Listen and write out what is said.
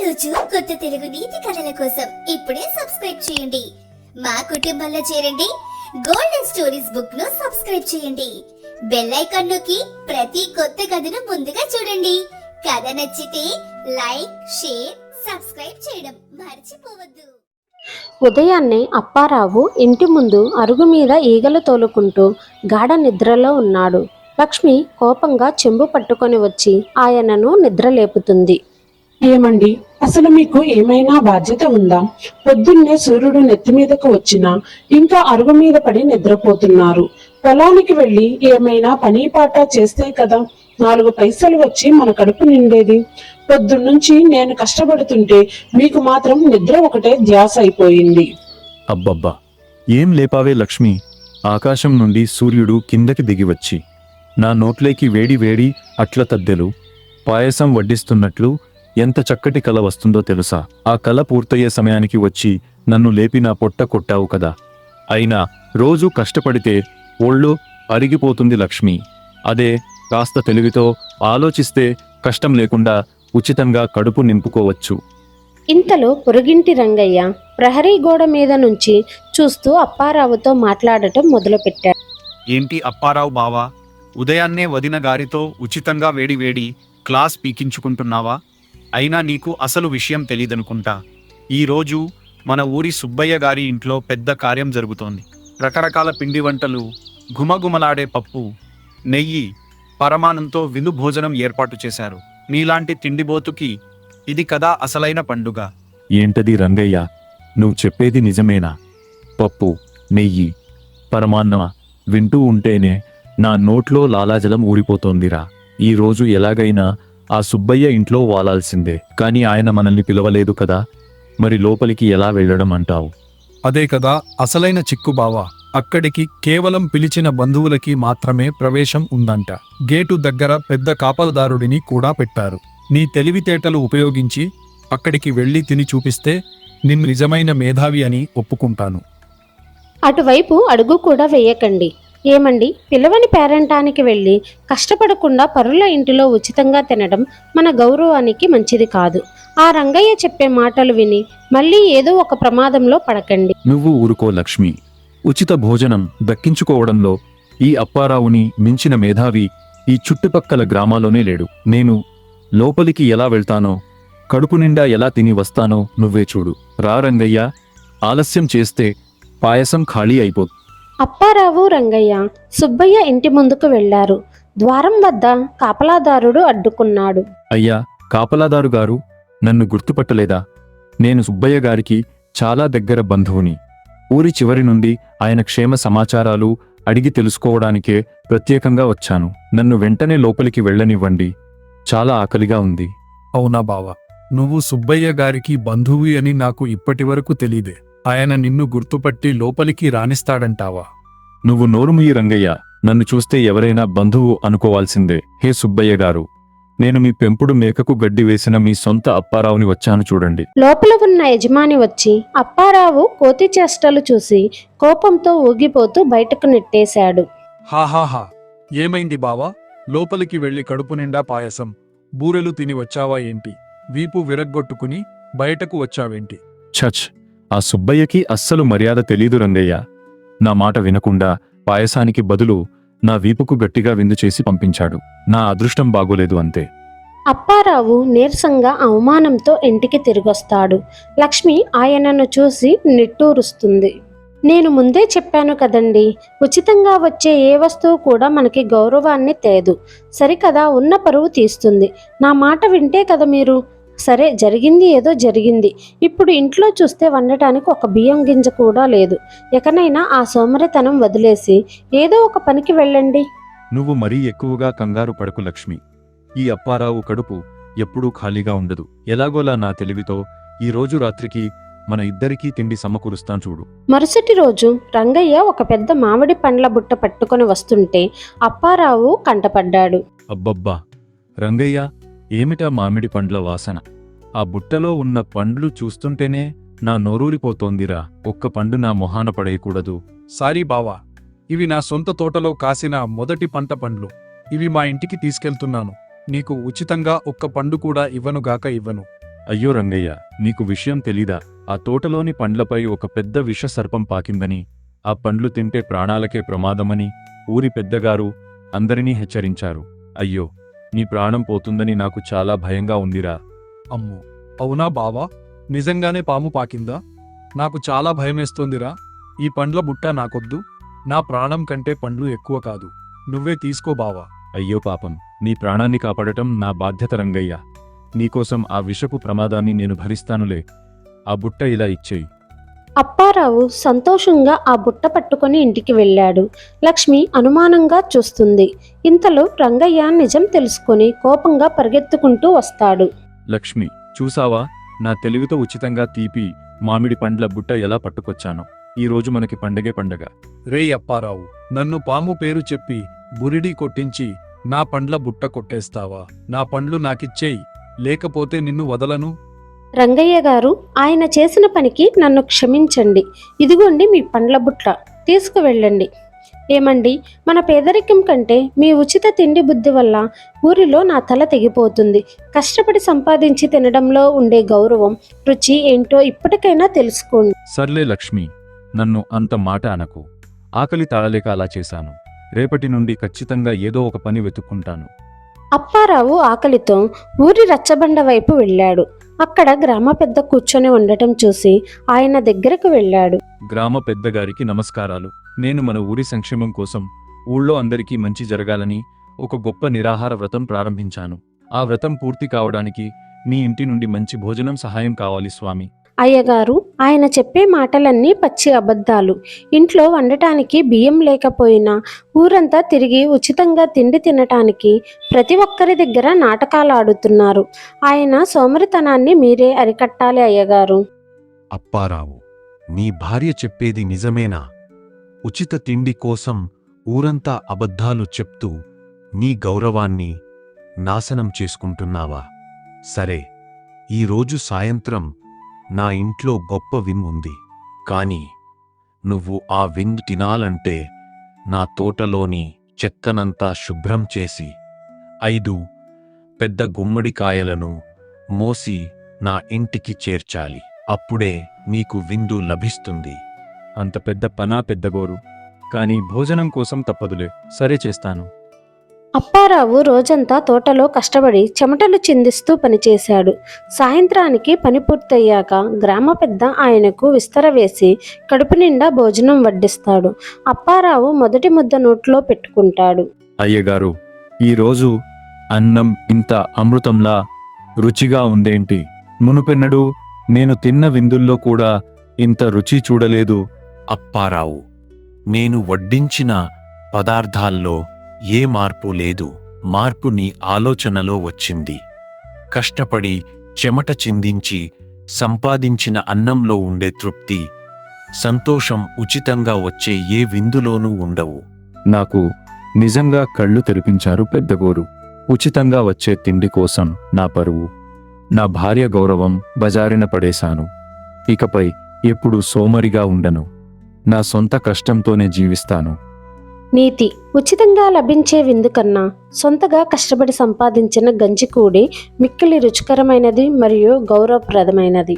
ప్రతిరోజు కొత్త తెలుగు నీతి కథల కోసం ఇప్పుడే సబ్స్క్రైబ్ చేయండి. మా కుటుంబంలో చేరండి. గోల్డెన్ స్టోరీస్ బుక్ ను సబ్స్క్రైబ్ చేయండి. బెల్ ఐకాన్ నొక్కి ప్రతి కొత్త కథను ముందుగా చూడండి. కథ నచ్చితే లైక్, షేర్, సబ్స్క్రైబ్ చేయడం మర్చిపోవద్దు. ఉదయాన్నే అప్పారావు ఇంటి ముందు అరుగు మీద ఈగలు తోలుకుంటూ గాఢ నిద్రలో ఉన్నాడు. లక్ష్మి కోపంగా చెంబు పట్టుకొని వచ్చి ఆయనను నిద్రలేపుతుంది. ఏమండి, అసలు మీకు ఏమైనా బాధ్యత ఉందా? పొద్దున్నే సూర్యుడు నెత్తి మీదకు వచ్చినా ఇంకా అరుగు మీద పడి నిద్రపోతున్నారు. పొలానికి వెళ్ళి ఏమైనా పని పాట చేస్తే కదా 4 పైసలు వచ్చి మన కడుపు నిండేది. పొద్దున్నుంచి నేను కష్టపడుతుంటే మీకు మాత్రం నిద్ర ఒకటే ధ్యాస అయిపోయింది. అబ్బబ్బా, ఏం లేపావే లక్ష్మి? ఆకాశం నుండి సూర్యుడు కిందకి దిగివచ్చి నా నోట్లేకి వేడి వేడి అట్ల తద్దెలు పాయసం వడ్డిస్తున్నట్లు ఎంత చక్కటి కల వస్తుందో తెలుసా? ఆ కల పూర్తయ్యే సమయానికి వచ్చి నన్ను లేపి నా పొట్ట కొట్టావు కదా. అయినా రోజూ కష్టపడితే ఒళ్ళు అరిగిపోతుంది లక్ష్మి. అదే కాస్త తెలివితో ఆలోచిస్తే కష్టం లేకుండా ఉచితంగా కడుపు నింపుకోవచ్చు. ఇంతలో పొరుగింటి రంగయ్య ప్రహరీ గోడ మీద నుంచి చూస్తూ అప్పారావుతో మాట్లాడటం మొదలుపెట్టాడు. ఏంటి అప్పారావు బావా, ఉదయాన్నే వదిన గారితో ఉచితంగా వేడి వేడి క్లాస్ పీకించుకుంటున్నావా? అయినా నీకు అసలు విషయం తెలీదనుకుంటా. ఈరోజు మన ఊరి సుబ్బయ్య గారి ఇంట్లో పెద్ద కార్యం జరుగుతోంది. రకరకాల పిండి వంటలు, గుమగుమలాడే పప్పు, నెయ్యి, పరమానంతో విందు భోజనం ఏర్పాటు చేశారు. నీలాంటి తిండిబోతుకి ఇది కదా అసలైన పండుగ. ఏంటది రంగయ్య, నువ్వు చెప్పేది నిజమేనా? పప్పు, నెయ్యి, పరమాన్నమా? వింటూ ఉంటేనే నా నోట్లో లాలాజలం ఊరిపోతోందిరా. ఈరోజు ఎలాగైనా ఆ సుబ్బయ్య ఇంట్లో వాలాల్సిందే. కానీ ఆయన మనల్ని పిలవలేదు కదా, మరి లోపలికి ఎలా వెళ్ళడం అంటావు? అదే కదా అసలైన చిక్కు బావా. అక్కడికి కేవలం పిలిచిన బంధువులకి మాత్రమే ప్రవేశం ఉందంట. గేటు దగ్గర పెద్ద కాపలదారుడిని కూడా పెట్టారు. నీ తెలివితేటలు ఉపయోగించి అక్కడికి వెళ్ళి తిని చూపిస్తే నిన్ను నిజమైన మేధావి అని ఒప్పుకుంటాను. అటువైపు అడుగు కూడా వేయకండి. ఏమండి, పిలవని పేరంటానికి వెళ్ళి కష్టపడకుండా పరుల ఇంటిలో ఉచితంగా తినడం మన గౌరవానికి మంచిది కాదు. ఆ రంగయ్య చెప్పే మాటలు విని మళ్ళీ ఏదో ఒక ప్రమాదంలో పడకండి. నువ్వు ఊరుకో లక్ష్మి. ఉచిత భోజనం దక్కించుకోవడంలో ఈ అప్పారావుని మించిన మేధావి ఈ చుట్టుపక్కల గ్రామాల్లోనే లేడు. నేను లోపలికి ఎలా వెళ్తానో, కడుపు నిండా ఎలా తిని వస్తానో నువ్వే చూడు. రా రంగయ్య, ఆలస్యం చేస్తే పాయసం ఖాళీ అయిపోతుంది. అప్పారావు, రంగయ్య సుబ్బయ్య ఇంటి ముందుకు వెళ్లారు. ద్వారం వద్ద కాపలాదారుడు అడ్డుకున్నాడు. అయ్యా, కాపలాదారు గారు, నన్ను గుర్తుపట్టలేదా? నేను సుబ్బయ్య గారికి చాలా దగ్గర బంధువుని. ఊరి చివరి నుండి ఆయన క్షేమ సమాచారాలు అడిగి తెలుసుకోవడానికే ప్రత్యేకంగా వచ్చాను. నన్ను వెంటనే లోపలికి వెళ్ళనివ్వండి. చాలా ఆకలిగా ఉంది. అవునా బావా, నువ్వు సుబ్బయ్య గారికి బంధువు అని నాకు ఇప్పటివరకు తెలీదే. ఆయన నిన్ను గుర్తుపట్టి లోపలికి రాణిస్తాడంటావా? నువ్వు నోరుముయ్యి రంగయ్య. నన్ను చూస్తే ఎవరైనా బంధువు అనుకోవాల్సిందే. హే సుబ్బయ్య గారు, నేను మీ పెంపుడు మేకకు గడ్డి వేసిన మీ సొంత అప్పారావుని వచ్చాను చూడండి. లోపల ఉన్న యజమాని వచ్చి అప్పారావు కోతి చేష్టలు చూసి కోపంతో ఊగిపోతూ బయటకు నెట్టేశాడు. హాహాహా, ఏమైంది బావా? లోపలికి వెళ్ళి కడుపు నిండా పాయసం, బూరెలు తిని వచ్చావా ఏంటి? వీపు విరగ్గొట్టుకుని బయటకు వచ్చావేంటి? ఛచ్, ఆ సుబ్బయ్యకి అస్సలు మర్యాద తెలీదు రంగయ్య. నా మాట వినకుండా పాయసానికి బదులు నా వీపుకు గట్టిగా విందు చేసి పంపించాడు. నా అదృష్టం బాగోలేదు అంతే. అప్పారావు నీరసంగా అవమానంతో ఇంటికి తిరిగొస్తాడు. లక్ష్మి ఆయనను చూసి నిట్టూరుస్తుంది. నేను ముందే చెప్పాను కదండి, ఉచితంగా వచ్చే ఏ వస్తువు కూడా మనకి గౌరవాన్ని తేదు. సరికదా, ఉన్న పరువు తీస్తుంది. నా మాట వింటే కదా మీరు. సరే, జరిగింది ఏదో జరిగింది. ఇప్పుడు ఇంట్లో చూస్తే వండటానికి ఒక బియ్యం గింజ కూడా లేదు. ఎకనైనా ఆ సోమరితనం వదిలేసి ఏదో ఒక పనికి వెళ్ళండి. నువ్వు మరీ ఎక్కువగా కంగారు పడకు లక్ష్మి. ఈ అప్పారావు కడుపు ఎప్పుడూ ఖాళీగా ఉండదు. ఎలాగోలా నా తెలివితో ఈ రోజు రాత్రికి మన ఇద్దరికీ తిండి సమకూరుస్తాను చూడు. మరుసటి రోజు రంగయ్య ఒక పెద్ద మామిడి పండ్ల బుట్ట పట్టుకొని వస్తుంటే అప్పారావు కంటపడ్డాడు. అబ్బబ్బా రంగయ్య, ఏమిటా మామిడి పండ్ల వాసన? ఆ బుట్టలో ఉన్న పండ్లు చూస్తుంటేనే నా నోరూరిపోతోందిరా. ఒక్క పండు నా మొహాన పడేయకూడదు. సారీ బావా, ఇవి నా సొంత తోటలో కాసిన మొదటి పంట పండ్లు. ఇవి మా ఇంటికి తీసుకెళ్తున్నాను. నీకు ఉచితంగా ఒక్క పండు కూడా ఇవ్వనుగాక ఇవ్వను. అయ్యో రంగయ్య, నీకు విషయం తెలీదా? ఆ తోటలోని పండ్లపై ఒక పెద్ద విష సర్పం పాకిందని, ఆ పండ్లు తింటే ప్రాణాలకే ప్రమాదమని ఊరి పెద్దగారు అందరినీ హెచ్చరించారు. అయ్యో, నీ ప్రాణం పోతుందని నాకు చాలా భయంగా ఉందిరా. అమ్మో, అవునా బావా? నిజంగానే పాము పాకిందా? నాకు చాలా భయమేస్తోందిరా. ఈ పండ్ల బుట్ట నాకొద్దు. నా ప్రాణం కంటే పండ్లు ఎక్కువ కాదు. నువ్వే తీసుకో బావా. అయ్యో పాపం, నీ ప్రాణాన్ని కాపాడటం నా బాధ్యత రంగయ్య. నీకోసం ఆ విషపు ప్రమాదాన్ని నేను భరిస్తానులే. ఆ బుట్ట ఇలా ఇచ్చేయి. అప్పారావు సంతోషంగా ఆ బుట్ట పట్టుకొని ఇంటికి వెళ్ళాడు. లక్ష్మి అనుమానంగా చూస్తుంది. ఇంతలో రంగయ్య నిజం తెలుసుకొని కోపంగా పరిగెత్తుకుంటూ వస్తాడు. లక్ష్మి, చూసావా? నా తెలివితో ఉచితంగా తీపి మామిడి పండ్ల బుట్ట ఎలా పట్టుకొచ్చాను. ఈ రోజు మనకి పండగే పండగ. రే అప్పారావు, నన్ను పాము పేరు చెప్పి బురిడి కొట్టించి నా పండ్ల బుట్ట కొట్టేస్తావా? నా పండ్లు నాకిచ్చేయి, లేకపోతే నిన్ను వదలను. రంగయ్య గారు, ఆయన చేసిన పనికి నన్ను క్షమించండి. ఇదిగోండి మీ పండ్ల బుట్ట, తీసుకువెళ్ళండి. ఏమండి, మన పేదరికం కంటే మీ ఉచిత తిండి బుద్ధి వల్ల ఊరిలో నా తల తెగిపోతుంది. కష్టపడి సంపాదించి తినడంలో ఉండే గౌరవం, రుచి ఏంటో ఇప్పటికైనా తెలుసుకోండి. సర్లే లక్ష్మి, నన్ను అంత మాట అనకు. ఆకలి తాళలేక అలా చేశాను. రేపటి నుండి ఖచ్చితంగా ఏదో ఒక పని వెతుక్కుంటాను. అప్పారావు ఆకలితో ఊరి రచ్చబండ వైపు వెళ్ళాడు. అక్కడ గ్రామ పెద్ద కూర్చొని ఉండటం చూసి ఆయన దగ్గరకు వెళ్ళాడు. గ్రామ పెద్దగారికి నమస్కారాలు. నేను మన ఊరి సంక్షేమం కోసం ఊళ్ళో అందరికీ మంచి జరగాలని ఒక గొప్ప నిరాహార వ్రతం ప్రారంభించాను. ఆ వ్రతం పూర్తి కావడానికి మీ ఇంటి నుండి మంచి భోజనం సహాయం కావాలి స్వామి. అయ్యగారు, ఆయన చెప్పే మాటలన్నీ పచ్చి అబద్ధాలు. ఇంట్లో వండటానికి బియ్యం లేకపోయినా ఊరంతా తిరిగి ఉచితంగా తిండి తినటానికి ప్రతి ఒక్కరి దగ్గర నాటకాలు ఆడుతున్నారు. ఆయన సోమరితనాన్ని మీరే అరికట్టాలి అయ్యగారు. అప్పారావు, నీ భార్య చెప్పేది నిజమేనా? ఉచిత తిండి కోసం ఊరంతా అబద్ధాలు చెప్తూ నీ గౌరవాన్ని నాశనం చేసుకుంటున్నావా? సరే, ఈరోజు సాయంత్రం నా ఇంట్లో గొప్ప విందు ఉంది. కాని నువ్వు ఆ విందు తినాలంటే నా తోటలోని చెత్తనంతా శుభ్రం చేసి 5 పెద్ద గుమ్మడికాయలను మోసి నా ఇంటికి చేర్చాలి. అప్పుడే నీకు విందు లభిస్తుంది. అంత పెద్ద పనా పెద్దగోరు? కానీ భోజనం కోసం తప్పదులే. సరే, చేస్తాను. అప్పారావు రోజంతా తోటలో కష్టపడి చెమటలు చిందిస్తూ పనిచేశాడు. సాయంత్రానికి పని పూర్తయ్యాక గ్రామ పెద్ద ఆయనకు విస్తర వేసి కడుపు నిండా భోజనం వడ్డిస్తాడు. అప్పారావు మొదటి ముద్ద నోట్లో పెట్టుకుంటాడు. అయ్యగారు, ఈరోజు అన్నం ఇంత అమృతంలా రుచిగా ఉందేంటి? మునుపెన్నడూ నేను తిన్న విందుల్లో కూడా ఇంత రుచి చూడలేదు. అప్పారావు, నేను వడ్డించిన పదార్థాల్లో ఏ మార్పు లేదు. మార్పు నీ ఆలోచనలో వచ్చింది. కష్టపడి చెమట చిందించి సంపాదించిన అన్నంలో ఉండే తృప్తి, సంతోషం ఉచితంగా వచ్చే ఏ విందులోనూ ఉండవు. నాకు నిజంగా కళ్ళు తెరిపించారు పెద్దగోరు. ఉచితంగా వచ్చే తిండి కోసం నా పరువు, నా భార్య గౌరవం బజారిన పడేశాను. ఇకపై ఎప్పుడు సోమరిగా ఉండను. నా సొంత కష్టంతోనే జీవిస్తాను. నీతి: ఉచితంగా లభించే విందు కన్నా సొంతగా కష్టపడి సంపాదించిన గంజికూడి మిక్కిలి రుచికరమైనది మరియు గౌరవప్రదమైనది.